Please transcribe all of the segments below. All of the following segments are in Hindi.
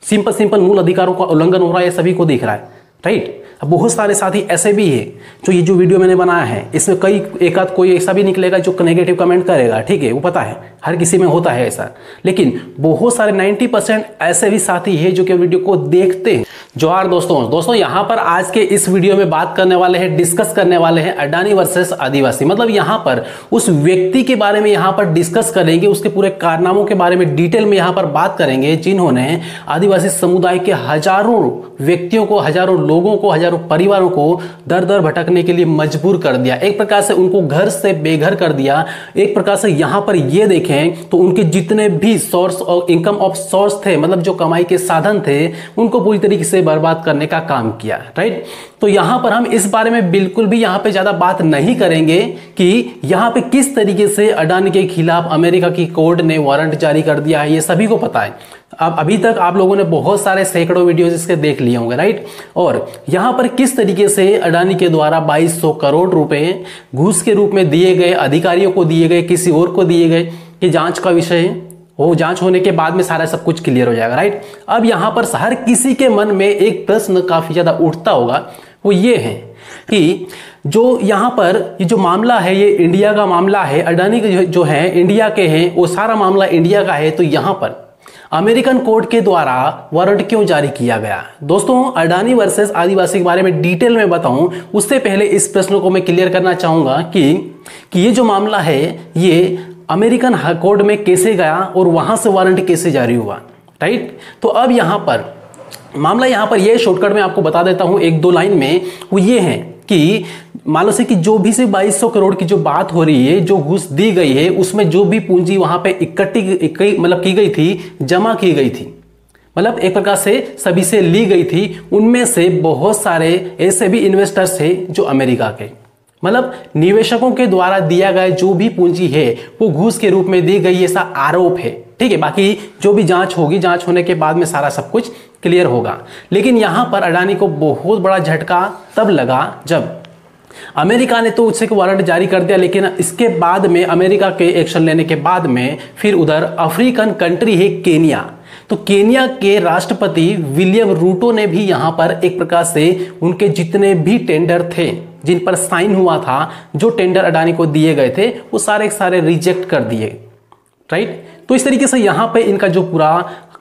सिंपल सिंपल मूल अधिकारों का उल्लंघन हो रहा है, सभी को दिख रहा है, राइट। अब बहुत सारे साथी ऐसे भी है जो ये जो वीडियो मैंने बनाया है इसमें कई एक आध कोई ऐसा भी निकलेगा जो नेगेटिव कमेंट करेगा, ठीक है, वो पता है हर किसी में होता है ऐसा, लेकिन बहुत सारे 90% ऐसे भी साथी है जो कि वीडियो को देखते हैं। जोहार दोस्तों यहाँ पर आज के इस वीडियो में बात करने वाले हैं, डिस्कस करने वाले हैं अडानी वर्सेस आदिवासी। मतलब यहाँ पर उस व्यक्ति के बारे में यहाँ पर डिस्कस करेंगे, उसके पूरे कारनामों के बारे में डिटेल में यहाँ पर बात करेंगे, जिन्होंने आदिवासी समुदाय के हजारों व्यक्तियों को, हजारों लोगों को, हजारों परिवारों को दर दर भटकने के लिए मजबूर कर दिया, एक प्रकार से उनको घर से बेघर कर दिया। एक प्रकार से यहाँ पर ये देखें तो उनके जितने भी सोर्स और इनकम ऑफ सोर्स थे, मतलब जो कमाई के साधन थे, उनको पूरी तरीके से बर्बाद करने का काम किया, राइट। तो यहां पर हम इस बारे में बिल्कुल भी यहां पे ज्यादा बात नहीं करेंगे कि यहां पे किस तरीके से अडानी के खिलाफ अमेरिका की कोर्ट ने वारंट जारी कर दिया है, ये सभी को पता है। अब अभी तक आप लोगों ने बहुत सारे सैकड़ों वीडियोस इसके देख लिए होंगे, राइट। और यहां पर किस तरीके से अडानी के द्वारा 2200 करोड़ रुपए घूस के रूप में दिए गए, अधिकारियों को दिए गए, किसी और को दिए गए, कि जांच का विषय है, वो जांच होने के बाद में सारा सब कुछ क्लियर हो जाएगा, राइट। अब यहां पर हर किसी के मन में एक प्रश्न काफी ज्यादा उठता होगा, वो ये है कि जो यहां पर ये जो मामला है ये इंडिया का मामला है, अडानी के जो है इंडिया के हैं, वो सारा मामला इंडिया का है, तो यहां पर अमेरिकन कोर्ट के द्वारा वारंट क्यों जारी किया गया। दोस्तों अडानी वर्सेस आदिवासी के बारे में डिटेल में बताऊं उससे पहले इस प्रश्न को मैं क्लियर करना चाहूंगा कि ये जो मामला है ये अमेरिकन कोर्ट में कैसे गया और वहां से वारंट कैसे जारी हुआ, राइट। तो अब यहां पर मामला यहां पर ये शॉर्टकट में आपको बता देता हूं एक दो लाइन में, वो ये है कि मान लो से कि जो भी से 2200 करोड़ की जो बात हो रही है, जो घूस दी गई है, उसमें जो भी पूंजी वहां पे इकट्ठी मतलब की गई थी, जमा की गई थी, मतलब एक प्रकार से सभी से ली गई थी, उनमें से बहुत सारे ऐसे भी इन्वेस्टर्स थे जो अमेरिका के, मतलब निवेशकों के द्वारा दिया गया जो भी पूंजी है वो घूस के रूप में दी गई, ऐसा आरोप है, ठीक है। बाकी जो भी जांच होगी, जांच होने के बाद में सारा सब कुछ क्लियर होगा। लेकिन यहां पर अडानी को बहुत बड़ा झटका तब लगा जब अमेरिका ने तो उससे वारंट जारी कर दिया, लेकिन इसके बाद में अमेरिका के एक्शन लेने के बाद में फिर उधर अफ्रीकन कंट्री है केनिया, तो केनिया के राष्ट्रपति विलियम रूटो ने भी यहां पर एक प्रकार से उनके जितने भी टेंडर थे जिन पर साइन हुआ था, जो टेंडर अडानी को दिए गए थे, वो सारे सारे रिजेक्ट कर दिए, राइट। तो इस तरीके से यहां पे इनका जो पूरा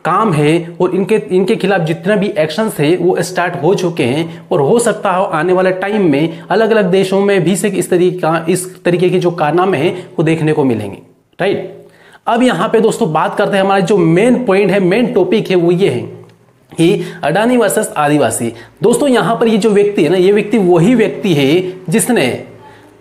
काम है और इनके खिलाफ जितने भी एक्शंस है वो स्टार्ट हो चुके हैं, और हो सकता है आने वाले टाइम में अलग अलग देशों में भी से इस तरीके के जो कारनामे हैं वो देखने को मिलेंगे, राइट। अब यहां पे दोस्तों बात करते हैं, हमारा जो मेन पॉइंट है, मेन टॉपिक है, वो ये है कि अडानी वर्सेस आदिवासी। दोस्तों यहां पर ये जो व्यक्ति है ना, ये व्यक्ति वही व्यक्ति है जिसने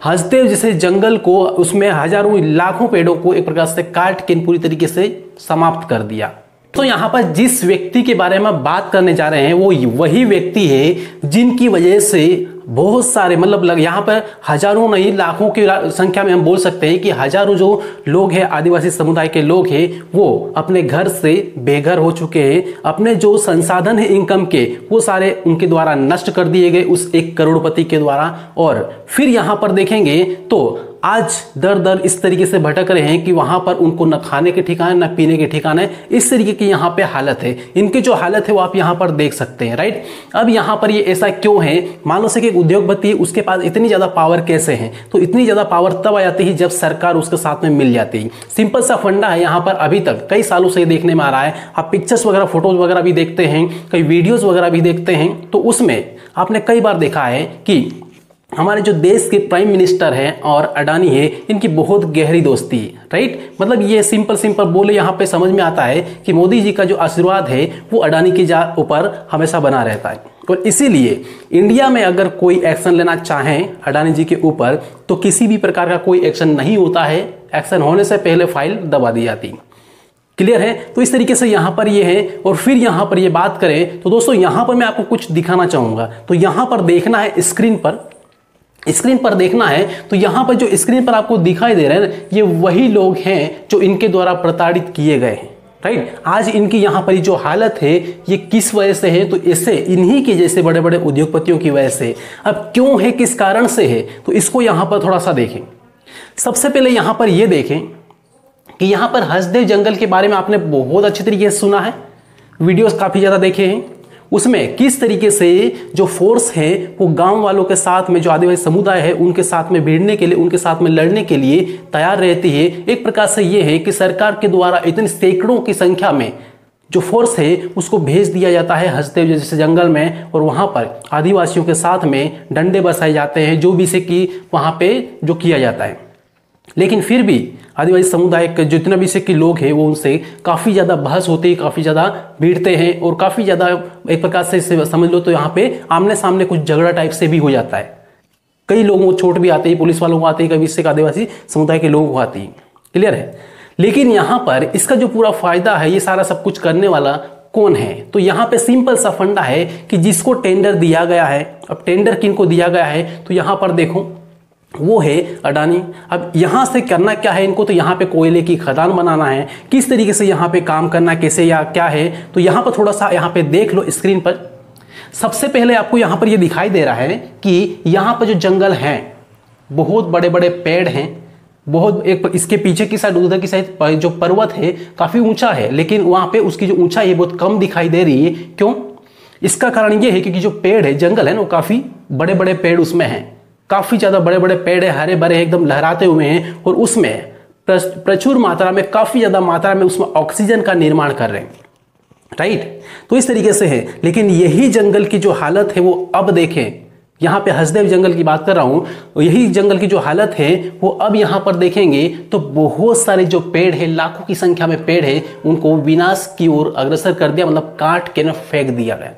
हंसदेव जैसे जंगल को, उसमें हजारों लाखों पेड़ों को एक प्रकार से काट के पूरी तरीके से समाप्त कर दिया। तो यहां पर जिस व्यक्ति के बारे में बात करने जा रहे हैं वो वही व्यक्ति है जिनकी वजह से बहुत सारे, मतलब यहां पर हजारों नहीं लाखों की संख्या में हम बोल सकते हैं कि हजारों जो लोग हैं, आदिवासी समुदाय के लोग हैं, वो अपने घर से बेघर हो चुके हैं। अपने जो संसाधन है इनकम के, वो सारे उनके द्वारा नष्ट कर दिए गए उस एक करोड़पति के द्वारा। और फिर यहां पर देखेंगे तो आज दर दर इस तरीके से भटक रहे हैं कि वहां पर उनको न खाने के ठिकाने न पीने के ठिकाने, इस तरीके की यहां पे हालत है। इनकी जो हालत है वो आप यहां पर देख सकते हैं, राइट। अब यहां पर ये ऐसा क्यों है, मान लो से कि एक उद्योगपति, उसके पास इतनी ज्यादा पावर कैसे है, तो इतनी ज्यादा पावर तब आ जाती है जब सरकार उसके साथ में मिल जाती है। सिंपल सा फंडा है, यहां पर अभी तक कई सालों से देखने में आ रहा है। आप पिक्चर्स वगैरह, फोटोज वगैरह भी देखते हैं, कई वीडियोज वगैरह भी देखते हैं, तो उसमें आपने कई बार देखा है कि हमारे जो देश के प्राइम मिनिस्टर हैं और अडानी है, इनकी बहुत गहरी दोस्ती है, राइट। मतलब ये सिंपल बोले यहाँ पे समझ में आता है कि मोदी जी का जो आशीर्वाद है वो अडानी के ऊपर हमेशा बना रहता है। और इसीलिए इंडिया में अगर कोई एक्शन लेना चाहें अडानी जी के ऊपर, तो किसी भी प्रकार का कोई एक्शन नहीं होता है, एक्शन होने से पहले फाइल दबा दी जाती। क्लियर है। तो इस तरीके से यहां पर ये है। और फिर यहां पर ये बात करें तो दोस्तों यहां पर मैं आपको कुछ दिखाना चाहूंगा। तो यहां पर देखना है स्क्रीन पर देखना है, तो यहां पर जो स्क्रीन पर आपको दिखाई दे रहे हैं ये वही लोग हैं जो इनके द्वारा प्रताड़ित किए गए हैं, राइट। आज इनकी यहां पर जो हालत है ये किस वजह से है, तो इससे इन्हीं के जैसे बड़े बड़े उद्योगपतियों की वजह से। अब क्यों है, किस कारण से है, तो इसको यहां पर थोड़ा सा देखें। सबसे पहले यहां पर यह देखें कि यहां पर हंसदेव जंगल के बारे में आपने बहुत अच्छी तरीके से सुना है, वीडियोस काफ़ी ज़्यादा देखे हैं, उसमें किस तरीके से जो फोर्स है वो गांव वालों के साथ में, जो आदिवासी समुदाय है उनके साथ में भिड़ने के लिए, उनके साथ में लड़ने के लिए तैयार रहती है। एक प्रकार से ये है कि सरकार के द्वारा इतने सैकड़ों की संख्या में जो फोर्स है उसको भेज दिया जाता है हंसते हुए जैसे जंगल में, और वहाँ पर आदिवासियों के साथ में डंडे बसाए जाते हैं, जो भी से कि वहाँ पे जो किया जाता है। लेकिन फिर भी आदिवासी समुदाय के जितना भी से कि लोग हैं वो उनसे काफ़ी ज़्यादा बहस होती है, काफ़ी ज़्यादा भिड़ते हैं, और काफ़ी ज़्यादा एक प्रकार से समझ लो तो यहाँ पे आमने सामने कुछ झगड़ा टाइप से भी हो जाता है। कई लोगों को चोट भी आती है, पुलिस वालों को आती है, कभी इससे आदिवासी समुदाय के लोगों को आती है। क्लियर है। लेकिन यहाँ पर इसका जो पूरा फायदा है, ये सारा सब कुछ करने वाला कौन है? तो यहाँ पे सिंपल सा फंडा है कि जिसको टेंडर दिया गया है, अब टेंडर किनको दिया गया है तो यहाँ पर देखो वो है अडानी। अब यहाँ से करना क्या है इनको, तो यहाँ पे कोयले की खदान बनाना है, किस तरीके से यहाँ पे काम करना कैसे या क्या है, तो यहाँ पर थोड़ा सा यहाँ पे देख लो स्क्रीन पर। सबसे पहले आपको यहाँ पर ये दिखाई दे रहा है कि यहाँ पर जो जंगल हैं, बहुत बड़े बड़े पेड़ हैं, बहुत एक इसके पीछे की साइड, उधर की साइड जो पर्वत है काफ़ी ऊंचा है, लेकिन वहाँ पे उसकी जो ऊंचाई है बहुत कम दिखाई दे रही है। क्यों? इसका कारण ये है क्योंकि जो पेड़ है, जंगल है ना, वो काफ़ी बड़े बड़े पेड़ उसमें हैं, काफ़ी ज़्यादा बड़े बड़े पेड़ है, हरे भरे एकदम लहराते हुए हैं, और उसमें प्रचुर मात्रा में, काफ़ी ज़्यादा मात्रा में उसमें ऑक्सीजन का निर्माण कर रहे हैं। राइट। तो इस तरीके से है। लेकिन यही जंगल की जो हालत है वो अब देखें, यहाँ पे हसदेव जंगल की बात कर रहा हूँ, यही जंगल की जो हालत है वो अब यहाँ पर देखेंगे तो बहुत सारे जो पेड़ है, लाखों की संख्या में पेड़ है, उनको विनाश की ओर अग्रसर कर दिया, मतलब काट के ना फेंक दिया गया,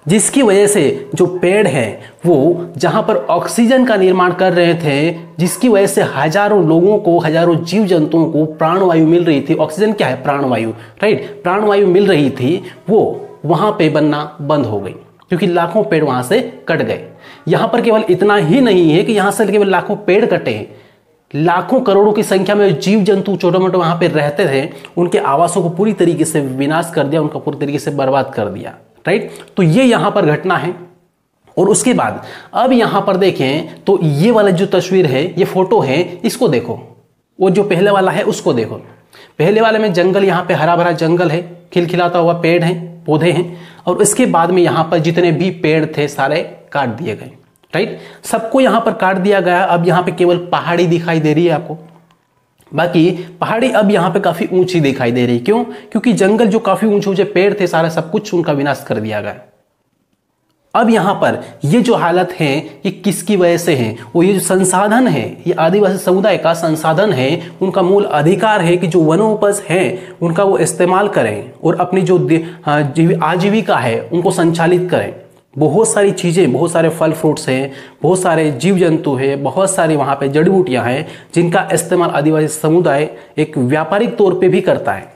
जिसकी वजह से जो पेड़ हैं वो जहाँ पर ऑक्सीजन का निर्माण कर रहे थे, जिसकी वजह से हजारों लोगों को, हजारों जीव जंतुओं को प्राणवायु मिल रही थी। ऑक्सीजन क्या है? प्राणवायु। राइट। प्राणवायु मिल रही थी, वो वहाँ पे बनना बंद हो गई क्योंकि लाखों पेड़ वहाँ से कट गए। यहाँ पर केवल इतना ही नहीं है कि यहाँ से केवल लाखों पेड़ कटे हैं, लाखों करोड़ों की संख्या में जीव जंतु छोटे मोटे वहाँ पे रहते थे, उनके आवासों को पूरी तरीके से विनाश कर दिया, उनका पूरी तरीके से बर्बाद कर दिया। राइट। तो ये यहाँ पर घटना है। और उसके बाद अब यहाँ पर देखें तो ये वाला जो तस्वीर है, ये फोटो है, इसको देखो, वो जो पहले वाला है उसको देखो। पहले वाले में जंगल, यहाँ पे हरा भरा जंगल है, खिलखिलाता हुआ पेड़ है, पौधे हैं, और इसके बाद में यहाँ पर जितने भी पेड़ थे सारे काट दिए गए। राइट। सबको यहाँ पर काट दिया गया। अब यहाँ पे केवल पहाड़ी दिखाई दे रही है आपको, बाकी पहाड़ी अब यहाँ पे काफी ऊंची दिखाई दे रही। क्यों? क्योंकि जंगल जो काफी ऊंचे ऊंचे पेड़ थे सारे, सब कुछ उनका विनाश कर दिया गया। अब यहाँ पर ये जो हालत है ये किसकी वजह से है? वो ये जो संसाधन है, ये आदिवासी समुदाय का संसाधन है, उनका मूल अधिकार है कि जो वनोपज है उनका वो इस्तेमाल करें और अपनी जो आजीविका है उनको संचालित करें। बहुत सारी चीज़ें, बहुत सारे फल फ्रूट्स हैं, बहुत सारे जीव जंतु हैं, बहुत सारी वहाँ पे जड़ी बूटियाँ हैं जिनका इस्तेमाल आदिवासी समुदाय एक व्यापारिक तौर पे भी करता है,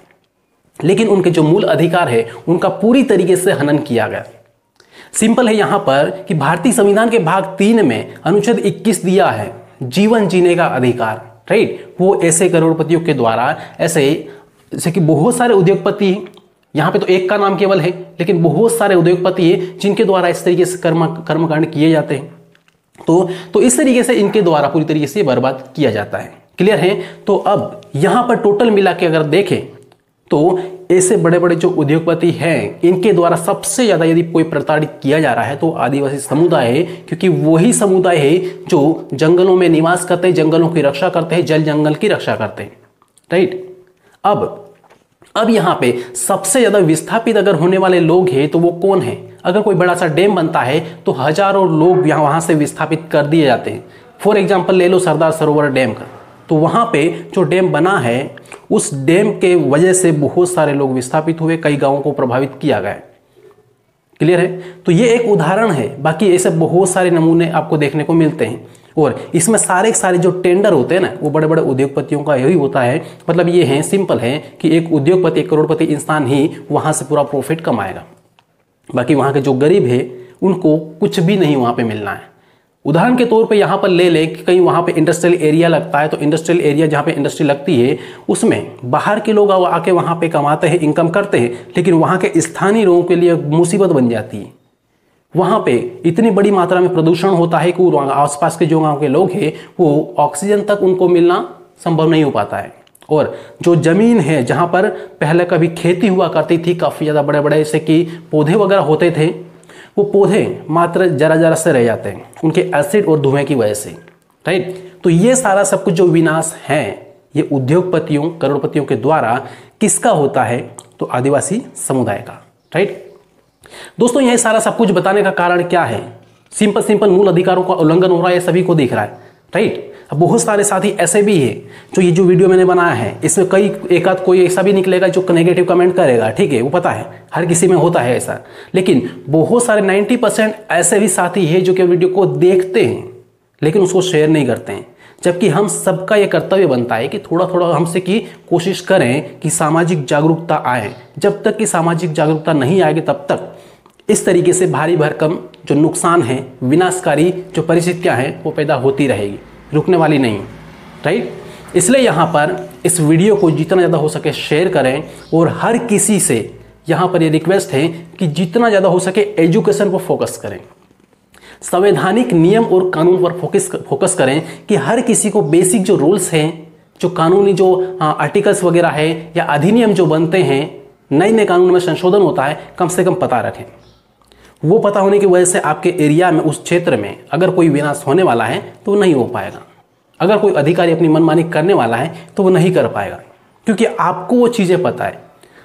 लेकिन उनके जो मूल अधिकार है उनका पूरी तरीके से हनन किया गया। सिंपल है यहाँ पर कि भारतीय संविधान के भाग 3 में अनुच्छेद 21 दिया है जीवन जीने का अधिकार। राइट। वो ऐसे करोड़पतियों के द्वारा, ऐसे जैसे कि बहुत सारे उद्योगपति, यहाँ पे तो एक का नाम केवल है, लेकिन बहुत सारे उद्योगपति हैं जिनके द्वारा इस तरीके से कर्मकांड किए जाते हैं। तो इस तरीके से इनके द्वारा पूरी तरीके से बर्बाद किया जाता है। क्लियर है। तो अब यहाँ पर टोटल मिला के अगर देखें तो ऐसे बड़े बड़े जो उद्योगपति हैं इनके द्वारा सबसे ज्यादा यदि कोई प्रताड़ित किया जा रहा है तो आदिवासी समुदाय है, क्योंकि वही समुदाय है जो जंगलों में निवास करते हैं, जंगलों की रक्षा करते हैं, जल जंगल की रक्षा करते हैं। राइट। अब यहाँ पे सबसे ज्यादा विस्थापित अगर होने वाले लोग हैं तो वो कौन है? अगर कोई बड़ा सा डैम बनता है तो हजारों लोग वहां से विस्थापित कर दिए जाते हैं। फॉर एग्जाम्पल ले लो सरदार सरोवर डैम का, तो वहां पे जो डैम बना है उस डैम के वजह से बहुत सारे लोग विस्थापित हुए, कई गांवों को प्रभावित किया गया। क्लियर है। तो ये एक उदाहरण है, बाकी ऐसे बहुत सारे नमूने आपको देखने को मिलते हैं। और इसमें सारे जो टेंडर होते हैं ना वो बड़े बड़े उद्योगपतियों का यही होता है। मतलब ये है, सिंपल है कि एक उद्योगपति, एक करोड़पति इंसान ही वहां से पूरा प्रॉफिट कमाएगा, बाकी वहां के जो गरीब है उनको कुछ भी नहीं वहां पे मिलना है। उदाहरण के तौर पे यहाँ पर ले लें कि कहीं वहाँ पे इंडस्ट्रियल एरिया लगता है, तो इंडस्ट्रियल एरिया जहाँ पे इंडस्ट्री लगती है उसमें बाहर के लोग आके वहाँ पे कमाते हैं, इनकम करते हैं, लेकिन वहाँ के स्थानीय लोगों के लिए मुसीबत बन जाती है। वहाँ पे इतनी बड़ी मात्रा में प्रदूषण होता है कि आसपास के जो गाँव के लोग हैं वो ऑक्सीजन तक उनको मिलना संभव नहीं हो पाता है। और जो जमीन है जहां पर पहले कभी खेती हुआ करती थी, काफी ज्यादा बड़े बड़े जैसे कि पौधे वगैरह होते थे, वो पौधे मात्र जरा जरा से रह जाते हैं उनके एसिड और धुएं की वजह से, राइट। तो ये सारा सब कुछ जो विनाश है ये उद्योगपतियों करोड़पतियों के द्वारा किसका होता है? तो आदिवासी समुदाय का, राइट। दोस्तों यह सारा सब कुछ बताने का कारण क्या है? सिंपल मूल अधिकारों का उल्लंघन हो रहा है, सभी को दिख रहा है, राइट। अब बहुत सारे साथी ऐसे भी है जो ये जो वीडियो मैंने बनाया है इसमें कई एक आध कोई ऐसा भी निकलेगा जो नेगेटिव कमेंट करेगा, ठीक है, वो पता है, हर किसी में होता है ऐसा। लेकिन बहुत सारे 90% ऐसे भी साथी है जो कि वीडियो को देखते हैं लेकिन उसको शेयर नहीं करते हैं। जबकि हम सबका ये कर्तव्य बनता है कि थोड़ा थोड़ा हमसे की कोशिश करें कि सामाजिक जागरूकता आए। जब तक कि सामाजिक जागरूकता नहीं आएगी तब तक इस तरीके से भारी भरकम जो नुकसान है, विनाशकारी जो परिस्थितियां हैं वो पैदा होती रहेगी, रुकने वाली नहीं, राइट। इसलिए यहाँ पर इस वीडियो को जितना ज़्यादा हो सके शेयर करें और हर किसी से यहाँ पर ये रिक्वेस्ट है कि जितना ज़्यादा हो सके एजुकेशन पर फोकस करें, संवैधानिक नियम और कानून पर फोकस करें कि हर किसी को बेसिक जो रूल्स हैं, जो कानूनी जो आर्टिकल्स वगैरह है या अधिनियम जो बनते हैं, नए नए कानून में संशोधन होता है, कम से कम पता रखें। वो पता होने की वजह से आपके एरिया में, उस क्षेत्र में अगर कोई विनाश होने वाला है तो वो नहीं हो पाएगा। अगर कोई अधिकारी अपनी मनमानी करने वाला है तो वो नहीं कर पाएगा, क्योंकि आपको वो चीज़ें पता है,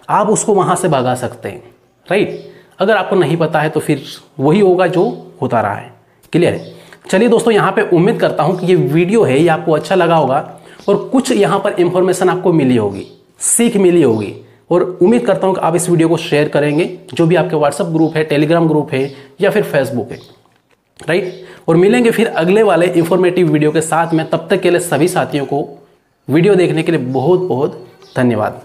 आप उसको वहाँ से भगा सकते हैं, राइट। अगर आपको नहीं पता है तो फिर वही होगा जो होता रहा है। क्लियर है? चलिए दोस्तों, यहाँ पे उम्मीद करता हूँ कि ये वीडियो है ये आपको अच्छा लगा होगा और कुछ यहाँ पर इंफॉर्मेशन आपको मिली होगी, सीख मिली होगी, और उम्मीद करता हूँ कि आप इस वीडियो को शेयर करेंगे जो भी आपके व्हाट्सएप ग्रुप है, टेलीग्राम ग्रुप है या फिर फेसबुक है, राइट। और मिलेंगे फिर अगले वाले इंफॉर्मेटिव वीडियो के साथ में। तब तक के लिए सभी साथियों को वीडियो देखने के लिए बहुत बहुत धन्यवाद।